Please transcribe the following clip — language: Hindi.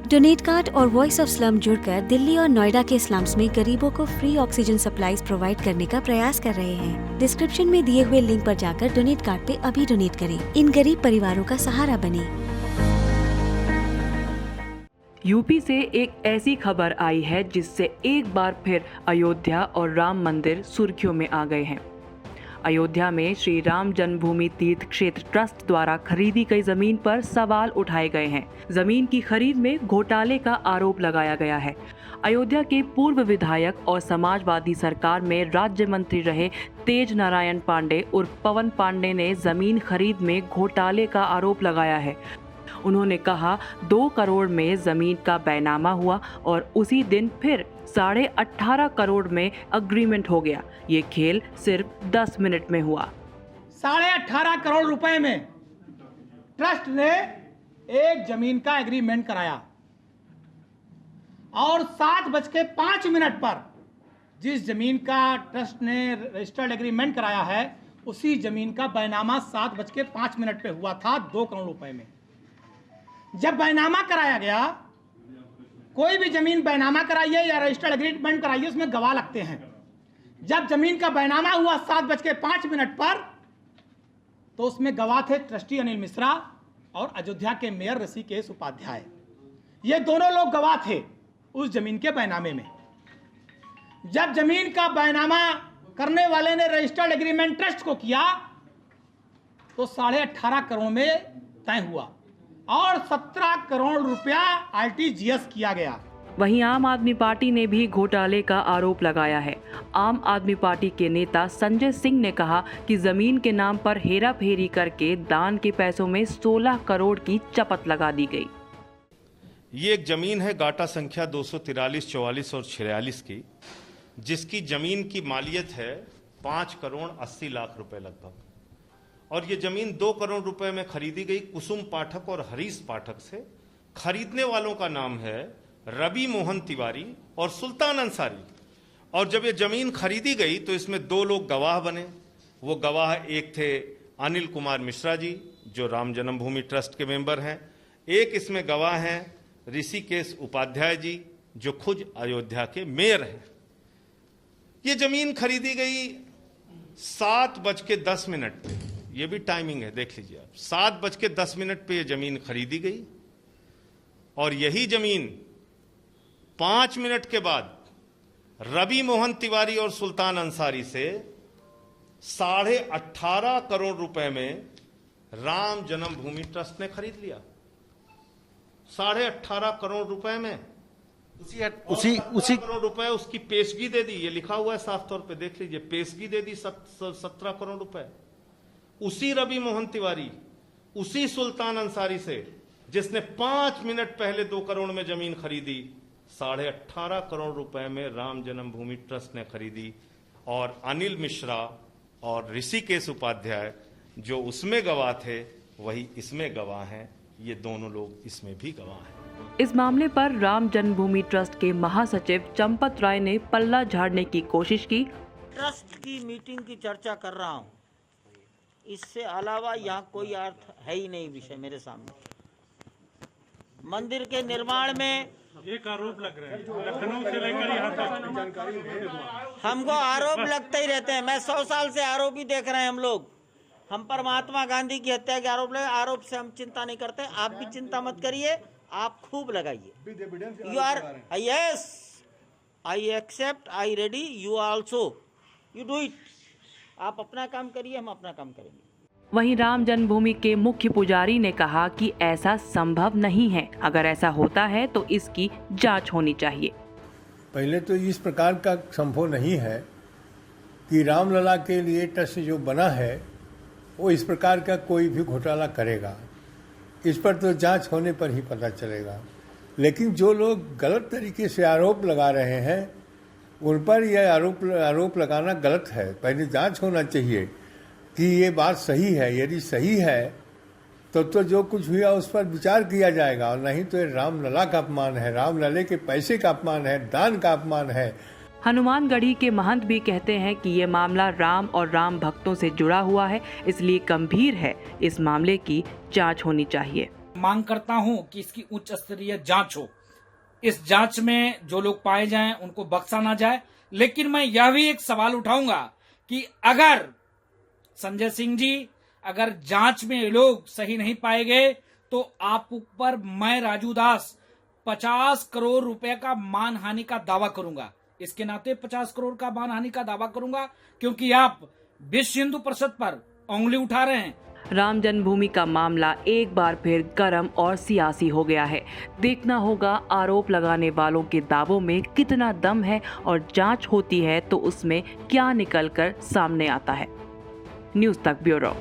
डोनेट कार्ड और वॉइस ऑफ स्लम जुड़कर दिल्ली और नोएडा के स्लम्स में गरीबों को फ्री ऑक्सीजन सप्लाईज प्रोवाइड करने का प्रयास कर रहे हैं। डिस्क्रिप्शन में दिए हुए लिंक पर जाकर डोनेट कार्ड पे अभी डोनेट करें। इन गरीब परिवारों का सहारा बने। यूपी से एक ऐसी खबर आई है जिससे एक बार फिर अयोध्या और राम मंदिर सुर्खियों में आ गए हैं। अयोध्या में श्री राम जन्मभूमि तीर्थ क्षेत्र ट्रस्ट द्वारा खरीदी गई जमीन पर सवाल उठाए गए हैं। जमीन की खरीद में घोटाले का आरोप लगाया गया है। अयोध्या के पूर्व विधायक और समाजवादी सरकार में राज्य मंत्री रहे तेज नारायण पांडे उर्फ पवन पांडे ने जमीन खरीद में घोटाले का आरोप लगाया है। उन्होंने कहा 2 करोड़ में जमीन का बैनामा हुआ और उसी दिन फिर 18.5 करोड़ में अग्रीमेंट हो गया। ये खेल सिर्फ 10 मिनट में हुआ। 18.5 करोड़ रुपए में ट्रस्ट ने एक जमीन का एग्रीमेंट कराया और 7:05 पर जिस जमीन का ट्रस्ट ने रजिस्टर्ड एग्रीमेंट कराया है उसी जमीन का बैनामा 7:05 पे हुआ था 2 करोड़ रुपए में। जब बैनामा कराया गया, कोई भी जमीन बैनामा कराइए या रजिस्टर्ड एग्रीमेंट कराइए, उसमें गवाह लगते हैं। जब जमीन का बैनामा हुआ 7:05 पर, तो उसमें गवाह थे ट्रस्टी अनिल मिश्रा और अयोध्या के मेयर ऋषिकेश उपाध्याय। ये दोनों लोग गवाह थे उस जमीन के बैनामे में। जब जमीन का बैनामा करने वाले ने रजिस्टर्ड एग्रीमेंट ट्रस्ट को किया तो 18.5 करोड़ में तय हुआ और 17 करोड़ रुपया आरटीजीएस किया गया। वहीं आम आदमी पार्टी ने भी घोटाले का आरोप लगाया है। आम आदमी पार्टी के नेता संजय सिंह ने कहा कि जमीन के नाम पर हेरा फेरी करके दान के पैसों में 16 करोड़ की चपत लगा दी गई। ये एक जमीन है गाटा संख्या 243, 44 और 46 की, जिसकी जमीन की मालियत है 5 करोड़ 80 लाख रुपए लगभग। और ये जमीन 2 करोड़ रुपए में खरीदी गई कुसुम पाठक और हरीश पाठक से। खरीदने वालों का नाम है रवि मोहन तिवारी और सुल्तान अंसारी। और जब ये जमीन खरीदी गई तो इसमें 2 लोग गवाह बने। वो गवाह एक थे अनिल कुमार मिश्रा जी, जो राम जन्मभूमि ट्रस्ट के मेंबर हैं। एक इसमें गवाह हैं ऋषिकेश उपाध्याय जी, जो खुद अयोध्या के मेयर हैं। ये जमीन खरीदी गई 7:10 पे। ये भी टाइमिंग है, देख लीजिए आप। 7:10 पे ये जमीन खरीदी गई और यही जमीन 5 मिनट के बाद रवि मोहन तिवारी और सुल्तान अंसारी से 18.5 करोड़ रुपए में राम जन्मभूमि ट्रस्ट ने खरीद लिया। 18.5 करोड़ रुपए में उसी करोड़ रुपए उसकी पेशगी दे दी। ये लिखा हुआ है साफ तौर पे, देख लीजिए। पेशगी दे दी 17 करोड़ रुपए उसी रवि मोहन तिवारी, उसी सुल्तान अंसारी से, जिसने 5 मिनट पहले 2 करोड़ में जमीन खरीदी। 18.5 करोड़ रुपए में राम जन्मभूमि ट्रस्ट ने खरीदी। और अनिल मिश्रा और ऋषिकेश उपाध्याय जो उसमें गवाह थे वही इसमें गवाह हैं। ये दोनों लोग इसमें भी गवाह हैं। इस मामले पर राम जन्मभूमि ट्रस्ट के महासचिव चंपत राय ने पल्ला झाड़ने की कोशिश की। ट्रस्ट की मीटिंग की चर्चा कर रहा हूं, इससे अलावा यहाँ कोई अर्थ है ही नहीं विषय मेरे सामने। मंदिर के निर्माण में एक आरोप लग रहा है, लखनऊ से लेकर यहाँ तक हमको आरोप लगते ही रहते हैं। मैं 100 साल से आरोप ही देख रहे हैं हम लोग। हम पर महात्मा गांधी की हत्या के आरोप लगे, आरोप से हम चिंता नहीं करते। आप भी चिंता मत करिए, आप खूब लगाइए। You are yes, I accept, I ready, you also, you do it. आप अपना काम करिए, हम अपना काम करेंगे। वहीं राम जन्मभूमि के मुख्य पुजारी ने कहा कि ऐसा संभव नहीं है। अगर ऐसा होता है तो इसकी जांच होनी चाहिए। पहले तो इस प्रकार का संभव नहीं है कि रामलला के लिए ट्रस्ट जो बना है वो इस प्रकार का कोई भी घोटाला करेगा। इस पर तो जांच होने पर ही पता चलेगा। लेकिन जो लोग गलत तरीके से आरोप लगा रहे हैं उन पर यह आरोप लगाना गलत है। पहले जांच होना चाहिए कि ये बात सही है। यदि सही है तो जो कुछ हुआ उस पर विचार किया जाएगा, और नहीं तो ये रामलला का अपमान है, रामलले के पैसे का अपमान है, दान का अपमान है। हनुमानगढ़ी के महंत भी कहते हैं कि ये मामला राम और राम भक्तों से जुड़ा हुआ है, इसलिए गंभीर है। इस मामले की जांच होनी चाहिए। मांग करता हूं कि इसकी उच्च स्तरीय जांच हो। इस जांच में जो लोग पाए जाएं उनको बख्शा ना जाए। लेकिन मैं यह भी एक सवाल उठाऊंगा कि अगर संजय सिंह जी, अगर जांच में ये लोग सही नहीं पाए गए तो आप ऊपर मैं राजू दास 50 करोड़ रुपए का मानहानि का दावा करूंगा। इसके नाते 50 करोड़ का मानहानि का दावा करूंगा क्योंकि आप विश्व हिंदू परिषद पर उंगली उठा रहे हैं। राम जन्मभूमि का मामला एक बार फिर गर्म और सियासी हो गया है। देखना होगा आरोप लगाने वालों के दावों में कितना दम है और जांच होती है तो उसमें क्या निकलकर सामने आता है। न्यूज़ तक ब्यूरो।